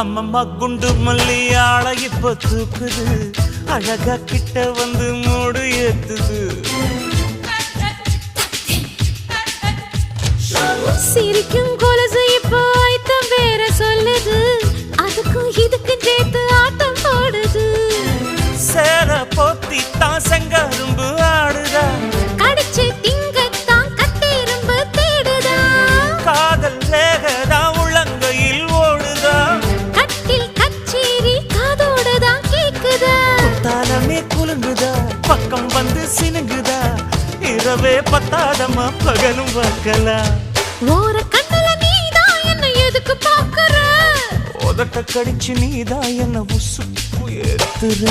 அம்மம்மா குண்டு மல்லி ஆள இப்ப தூக்குது அழகா கிட்ட வந்து மூடு ஏத்துது சிரிக்கும் கொலுசு இப்போ ஐத்தம் வேற சொல்லுது அதுக்கும் இதுக்கும் சேர்த்து ஆட்டம் போடுது சேர போத்தி தான் செங்கரும்பு ஆடுதா கடிச்சு திங்கத்தான் கட்டெரும்பு தேடுதா காதல் ரேகதா உள்ளங்கையில் ஓடுதா கட்டில் கச்சேரி காதோடுதான் கேக்குதா தாளமே குலுங்குதா பக்கம் வந்து சினுங்குதா இரவே பத்தாதமா பகலும் பார்க்கலாம் ஓர கண்ணுல நீதான் என்ன எதுக்கு பாக்குற உதட்ட கடிச்சு நீதான் என்ன உசுப்பு ஏத்துற